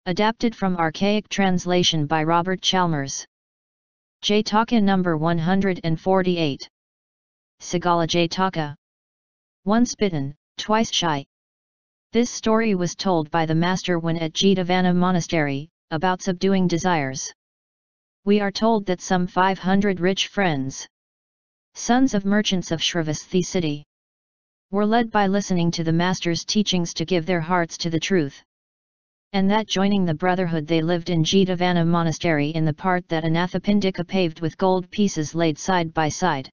Adapted from archaic translation by Robert Chalmers. JATAKA number 148. Sagala JATAKA. Once bitten, twice shy. This story was told by the master when at Jetavana monastery, about subduing desires. We are told that some 500 rich friends, sons of merchants of Sravasthi city, were led by listening to the master's teachings to give their hearts to the truth. And that joining the brotherhood they lived in Jetavana monastery in the part that Anathapindika paved with gold pieces laid side by side.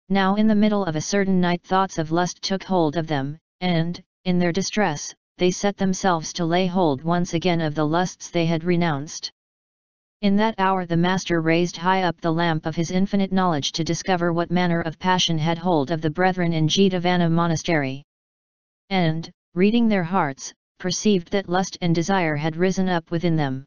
Now in the middle of a certain night thoughts of lust took hold of them, and, in their distress, they set themselves to lay hold once again of the lusts they had renounced. In that hour the master raised high up the lamp of his infinite knowledge to discover what manner of passion had hold of the brethren in Jetavana monastery. And, reading their hearts, perceived that lust and desire had risen up within them.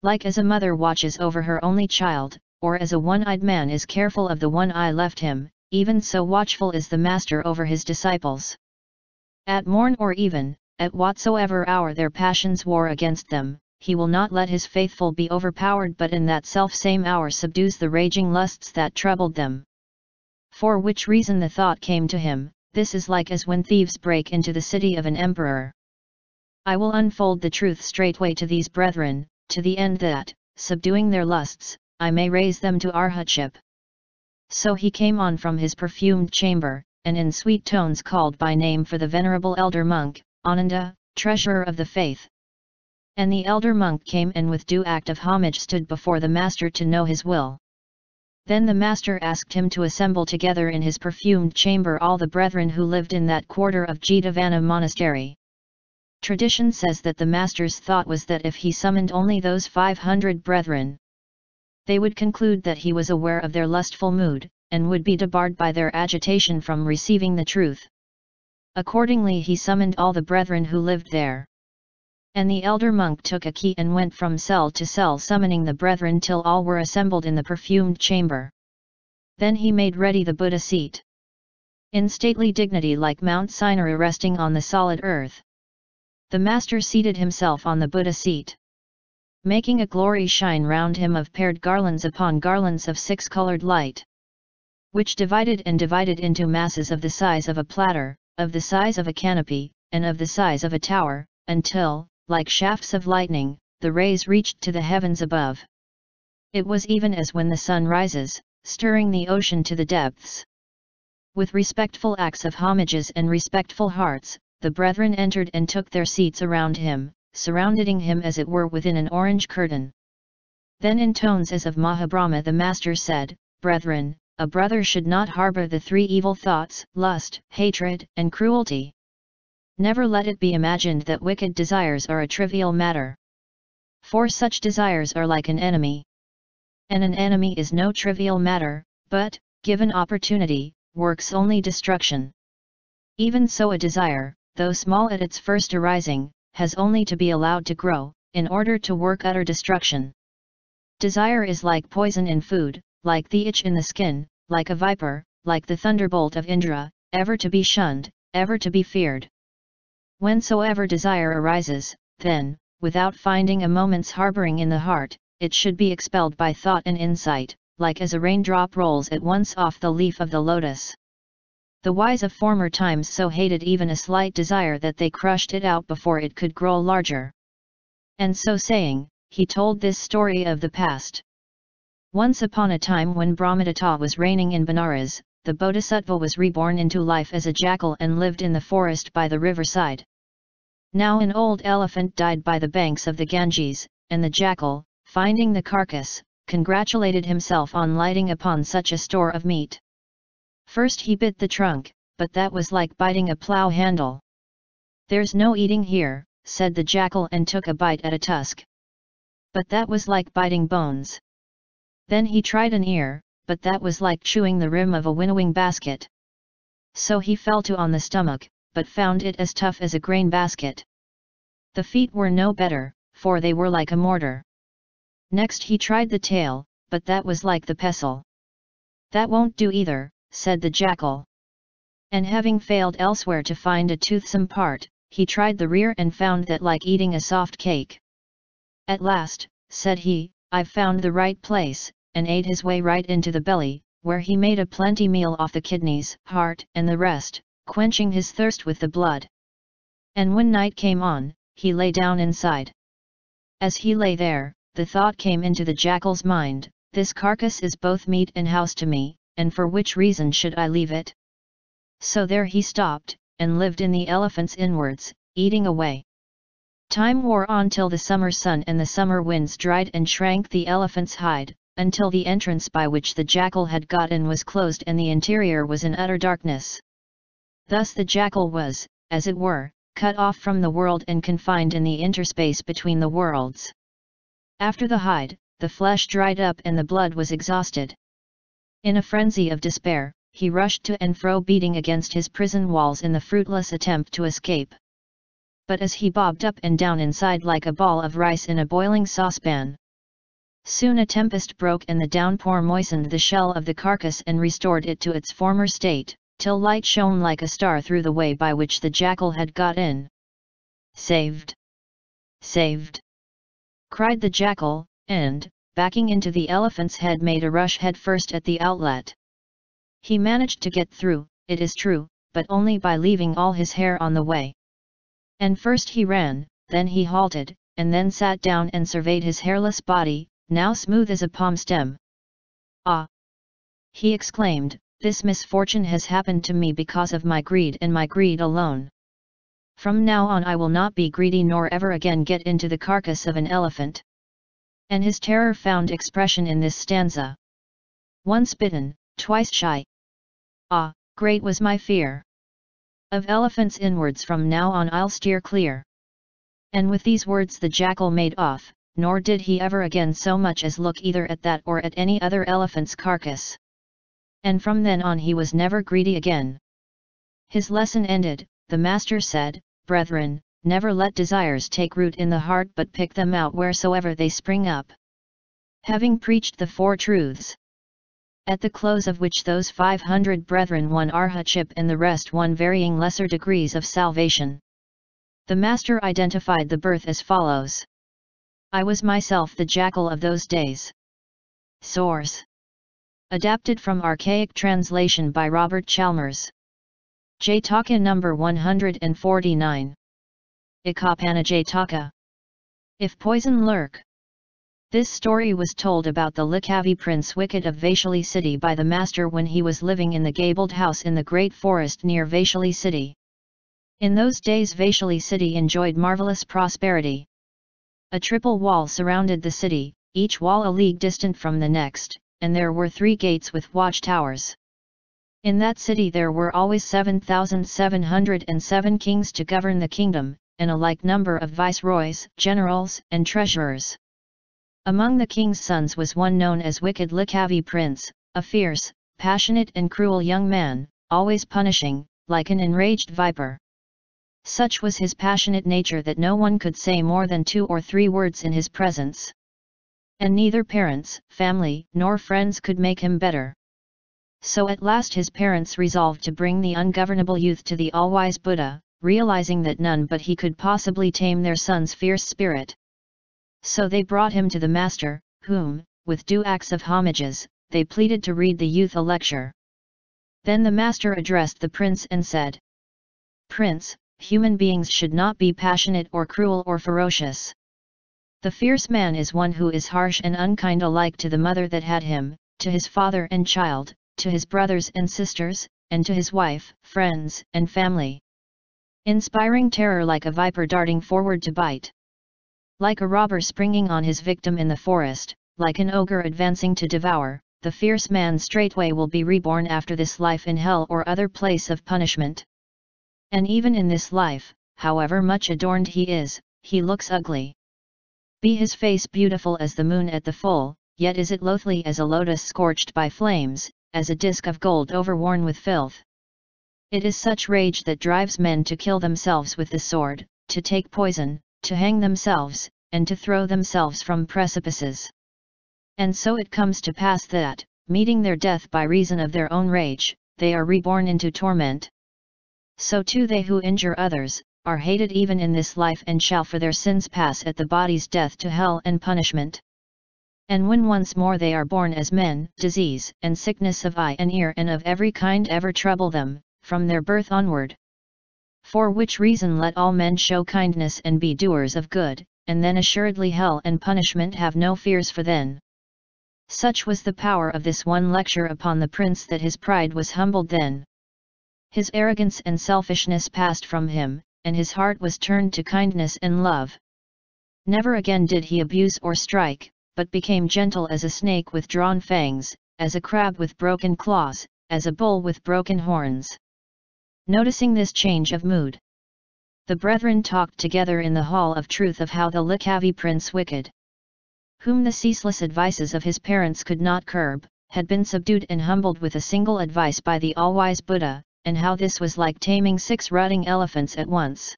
Like as a mother watches over her only child, or as a one-eyed man is careful of the one eye left him, even so watchful is the master over his disciples. At morn or even, at whatsoever hour their passions war against them, he will not let his faithful be overpowered but in that self-same hour subdues the raging lusts that troubled them. For which reason the thought came to him, this is like as when thieves break into the city of an emperor. I will unfold the truth straightway to these brethren, to the end that, subduing their lusts, I may raise them to arhatship. So he came on from his perfumed chamber, and in sweet tones called by name for the venerable elder monk, Ananda, treasurer of the faith. And the elder monk came and with due act of homage stood before the master to know his will. Then the master asked him to assemble together in his perfumed chamber all the brethren who lived in that quarter of Jetavana monastery. Tradition says that the master's thought was that if he summoned only those 500 brethren, they would conclude that he was aware of their lustful mood, and would be debarred by their agitation from receiving the truth. Accordingly he summoned all the brethren who lived there. And the elder monk took a key and went from cell to cell summoning the brethren till all were assembled in the perfumed chamber. Then he made ready the Buddha seat, in stately dignity like Mount Sinai resting on the solid earth. The master seated himself on the Buddha seat, making a glory shine round him of paired garlands upon garlands of six-colored light, which divided and divided into masses of the size of a platter, of the size of a canopy, and of the size of a tower, until, like shafts of lightning, the rays reached to the heavens above. It was even as when the sun rises, stirring the ocean to the depths. With respectful acts of homages and respectful hearts, the brethren entered and took their seats around him, surrounding him as it were within an orange curtain. Then in tones as of Mahabrahma the master said, Brethren, a brother should not harbor the three evil thoughts, lust, hatred, and cruelty. Never let it be imagined that wicked desires are a trivial matter. For such desires are like an enemy. And an enemy is no trivial matter, but, given opportunity, works only destruction. Even so a desire, though small at its first arising, has only to be allowed to grow, in order to work utter destruction. Desire is like poison in food, like the itch in the skin, like a viper, like the thunderbolt of Indra, ever to be shunned, ever to be feared. Whensoever desire arises, then, without finding a moment's harboring in the heart, it should be expelled by thought and insight, like as a raindrop rolls at once off the leaf of the lotus. The wise of former times so hated even a slight desire that they crushed it out before it could grow larger. And so saying, he told this story of the past. Once upon a time when Brahmadatta was reigning in Benares, the Bodhisattva was reborn into life as a jackal and lived in the forest by the riverside. Now an old elephant died by the banks of the Ganges, and the jackal, finding the carcass, congratulated himself on lighting upon such a store of meat. First he bit the trunk, but that was like biting a plough handle. There's no eating here, said the jackal and took a bite at a tusk. But that was like biting bones. Then he tried an ear, but that was like chewing the rim of a winnowing basket. So he fell to on the stomach, but found it as tough as a grain basket. The feet were no better, for they were like a mortar. Next he tried the tail, but that was like the pestle. That won't do either, said the jackal. And having failed elsewhere to find a toothsome part, he tried the rear and found that like eating a soft cake. At last, said he, I've found the right place, and ate his way right into the belly, where he made a plenty meal off the kidneys, heart, and the rest, quenching his thirst with the blood. And when night came on, he lay down inside. As he lay there, the thought came into the jackal's mind, this carcass is both meat and house to me, and for which reason should I leave it? So there he stopped, and lived in the elephant's inwards, eating away. Time wore on till the summer sun and the summer winds dried and shrank the elephant's hide, until the entrance by which the jackal had got in was closed and the interior was in utter darkness. Thus the jackal was, as it were, cut off from the world and confined in the interspace between the worlds. After the hide, the flesh dried up and the blood was exhausted. In a frenzy of despair, he rushed to and fro beating against his prison walls in the fruitless attempt to escape. But as he bobbed up and down inside like a ball of rice in a boiling saucepan, soon a tempest broke and the downpour moistened the shell of the carcass and restored it to its former state, till light shone like a star through the way by which the jackal had got in. Saved! Saved! Cried the jackal, and, backing into the elephant's head, made a rush head first at the outlet. He managed to get through, it is true, but only by leaving all his hair on the way. And first he ran, then he halted, and then sat down and surveyed his hairless body, now smooth as a palm stem. Ah! He exclaimed, this misfortune has happened to me because of my greed and my greed alone. From now on I will not be greedy nor ever again get into the carcass of an elephant. And his terror found expression in this stanza. Once bitten, twice shy. Ah, great was my fear. Of elephants inwards from now on I'll steer clear. And with these words the jackal made off, nor did he ever again so much as look either at that or at any other elephant's carcass. And from then on he was never greedy again. His lesson ended, the master said, Brethren, never let desires take root in the heart but pick them out wheresoever they spring up. Having preached the four truths, at the close of which those 500 brethren won arhatship and the rest won varying lesser degrees of salvation, the master identified the birth as follows. I was myself the jackal of those days. Source: adapted from archaic translation by Robert Chalmers. JATAKA number 149. Ikapana JATAKA. If poison lurk. This story was told about the Likhavi prince Wicked of Vaishali city by the master when he was living in the gabled house in the great forest near Vaishali city. In those days Vaishali city enjoyed marvelous prosperity. A triple wall surrounded the city, each wall a league distant from the next, and there were 3 gates with watchtowers. In that city there were always 7,707 kings to govern the kingdom, and a like number of viceroys, generals, and treasurers. Among the king's sons was one known as Wicked Likhavi Prince, a fierce, passionate and cruel young man, always punishing, like an enraged viper. Such was his passionate nature that no one could say more than 2 or 3 words in his presence. And neither parents, family, nor friends could make him better. So at last his parents resolved to bring the ungovernable youth to the all-wise Buddha, realizing that none but he could possibly tame their son's fierce spirit. So they brought him to the master, whom, with due acts of homages, they pleaded to read the youth a lecture. Then the master addressed the prince and said, Prince, human beings should not be passionate or cruel or ferocious. The fierce man is one who is harsh and unkind alike to the mother that had him, to his father and child, to his brothers and sisters, and to his wife, friends, and family. Inspiring terror like a viper darting forward to bite. Like a robber springing on his victim in the forest, like an ogre advancing to devour, the fierce man straightway will be reborn after this life in hell or other place of punishment. And even in this life, however much adorned he is, he looks ugly. Be his face beautiful as the moon at the full, yet is it loathly as a lotus scorched by flames, as a disk of gold overworn with filth. It is such rage that drives men to kill themselves with the sword, to take poison, to hang themselves, and to throw themselves from precipices. And so it comes to pass that, meeting their death by reason of their own rage, they are reborn into torment. So too they who injure others, are hated even in this life and shall for their sins pass at the body's death to hell and punishment. And when once more they are born as men, disease and sickness of eye and ear and of every kind ever trouble them, from their birth onward. For which reason let all men show kindness and be doers of good, and then assuredly hell and punishment have no fears for them. Such was the power of this one lecture upon the prince that his pride was humbled then. His arrogance and selfishness passed from him, and his heart was turned to kindness and love. Never again did he abuse or strike, but became gentle as a snake with drawn fangs, as a crab with broken claws, as a bull with broken horns. Noticing this change of mood, the brethren talked together in the hall of truth of how the Likhavi prince wicked, whom the ceaseless advices of his parents could not curb, had been subdued and humbled with a single advice by the all-wise Buddha, and how this was like taming 6 rutting elephants at once.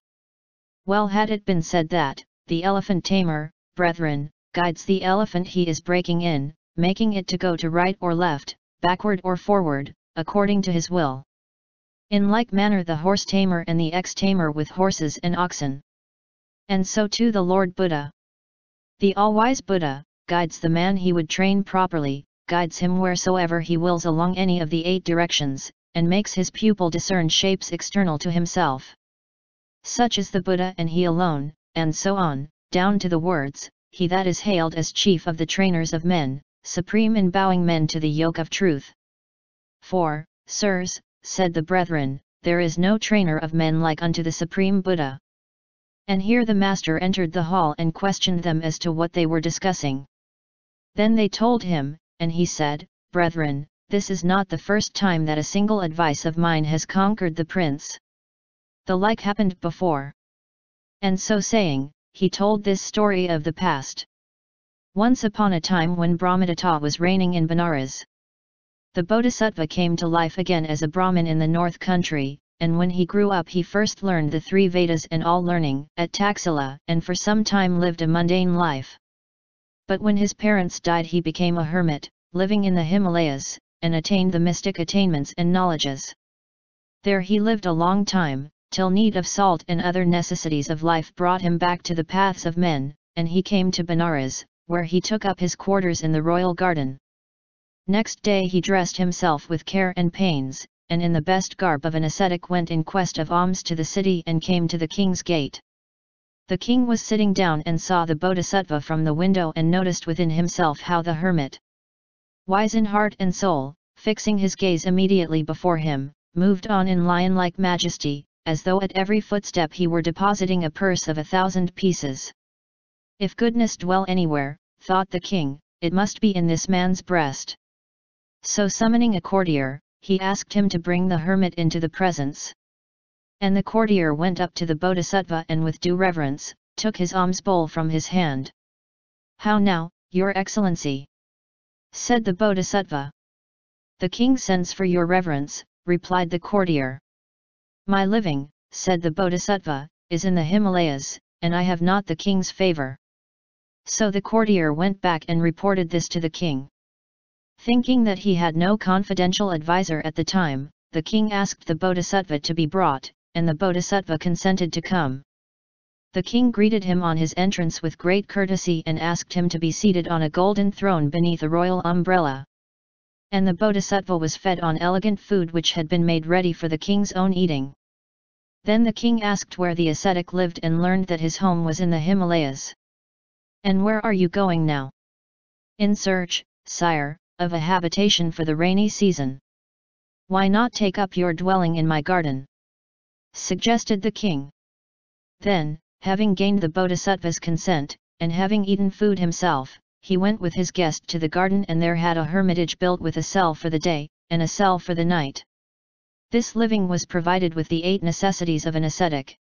Well had it been said that, the elephant tamer, brethren, guides the elephant he is breaking in, making it to go to right or left, backward or forward, according to his will. In like manner the horse tamer and the ex-tamer with horses and oxen. And so too the Lord Buddha. The all-wise Buddha, guides the man he would train properly, guides him wheresoever he wills along any of the 8 directions, and makes his pupil discern shapes external to himself. Such is the Buddha and he alone, and so on, down to the words, he that is hailed as chief of the trainers of men, supreme in bowing men to the yoke of truth. For, sirs, said the brethren, there is no trainer of men like unto the supreme Buddha. And here the master entered the hall and questioned them as to what they were discussing. Then they told him, and he said, Brethren, this is not the first time that a single advice of mine has conquered the prince. The like happened before. And so saying, he told this story of the past. Once upon a time when Brahmadatta was reigning in Benares, the Bodhisattva came to life again as a Brahmin in the north country, and when he grew up he first learned the 3 Vedas and all learning at Taxila and for some time lived a mundane life. But when his parents died he became a hermit, living in the Himalayas, and attained the mystic attainments and knowledges. There he lived a long time, till need of salt and other necessities of life brought him back to the paths of men, and he came to Benares, where he took up his quarters in the royal garden. Next day he dressed himself with care and pains, and in the best garb of an ascetic went in quest of alms to the city and came to the king's gate. The king was sitting down and saw the Bodhisattva from the window and noticed within himself how the hermit, wise in heart and soul, fixing his gaze immediately before him, moved on in lion-like majesty, as though at every footstep he were depositing a purse of 1,000 pieces. If goodness dwell anywhere, thought the king, it must be in this man's breast. So summoning a courtier, he asked him to bring the hermit into the presence. And the courtier went up to the Bodhisattva and with due reverence, took his alms bowl from his hand. How now, your excellency? Said the Bodhisattva. The king sends for your reverence, replied the courtier. My living, said the Bodhisattva, is in the Himalayas, and I have not the king's favor. So the courtier went back and reported this to the king. Thinking that he had no confidential adviser at the time, the king asked the Bodhisattva to be brought, and the Bodhisattva consented to come. The king greeted him on his entrance with great courtesy and asked him to be seated on a golden throne beneath a royal umbrella. And the Bodhisattva was fed on elegant food which had been made ready for the king's own eating. Then the king asked where the ascetic lived and learned that his home was in the Himalayas. And where are you going now? In search, sire, of a habitation for the rainy season. Why not take up your dwelling in my garden? Suggested the king. Then, having gained the Bodhisattva's consent, and having eaten food himself, he went with his guest to the garden and there had a hermitage built with a cell for the day, and a cell for the night. This living was provided with the 8 necessities of an ascetic.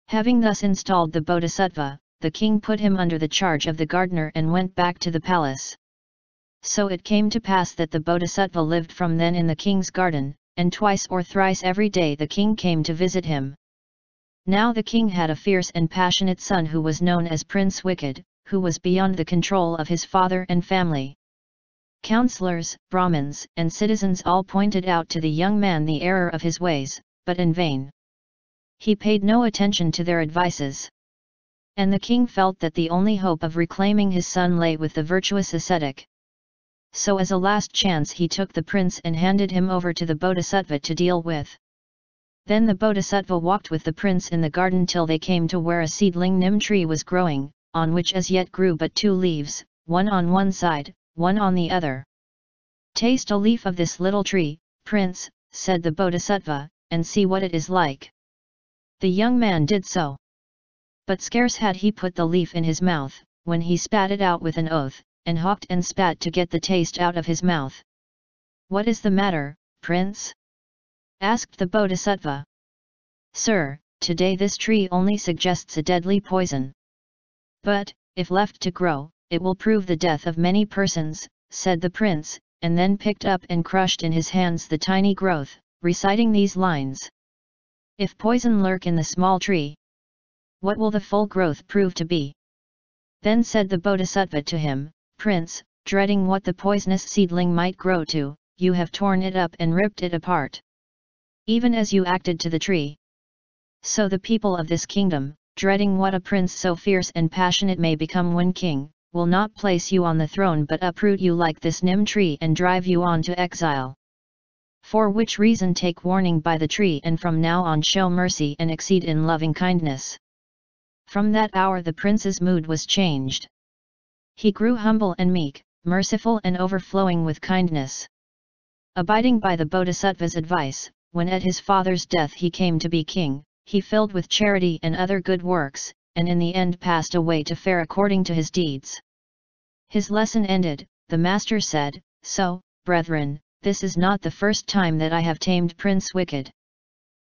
Having thus installed the Bodhisattva, the king put him under the charge of the gardener and went back to the palace. So it came to pass that the Bodhisattva lived from then in the king's garden, and twice or thrice every day the king came to visit him. Now the king had a fierce and passionate son who was known as Prince Wicked, who was beyond the control of his father and family. Councillors, Brahmins, and citizens all pointed out to the young man the error of his ways, but in vain. He paid no attention to their advices. And the king felt that the only hope of reclaiming his son lay with the virtuous ascetic. So as a last chance he took the prince and handed him over to the bodhisattva to deal with. Then the bodhisattva walked with the prince in the garden till they came to where a seedling neem tree was growing, on which as yet grew but 2 leaves, one on one side, one on the other. "Taste a leaf of this little tree, prince," said the bodhisattva, "and see what it is like." The young man did so. But scarce had he put the leaf in his mouth, when he spat it out with an oath, and hopped and spat to get the taste out of his mouth. "What is the matter, prince?" asked the bodhisattva. "Sir, today this tree only suggests a deadly poison. But, if left to grow, it will prove the death of many persons," said the prince, and then picked up and crushed in his hands the tiny growth, reciting these lines. "If poison lurk in the small tree, what will the full growth prove to be?" Then said the bodhisattva to him, "Prince, dreading what the poisonous seedling might grow to, you have torn it up and ripped it apart. Even as you acted to the tree. So the people of this kingdom, dreading what a prince so fierce and passionate may become when king, will not place you on the throne but uproot you like this neem tree and drive you on to exile. For which reason take warning by the tree and from now on show mercy and exceed in loving kindness." From that hour the prince's mood was changed. He grew humble and meek, merciful and overflowing with kindness. Abiding by the bodhisattva's advice, when at his father's death he came to be king, he filled with charity and other good works, and in the end passed away to fare according to his deeds. His lesson ended, the master said, "So, brethren, this is not the first time that I have tamed Prince Wicked.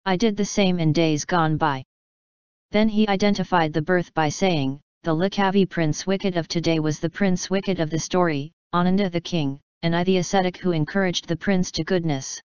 I did the same in days gone by." Then he identified the birth by saying, "The Likavi Prince Wicked of today was the Prince Wicked of the story, Ananda the king, and I the ascetic who encouraged the prince to goodness."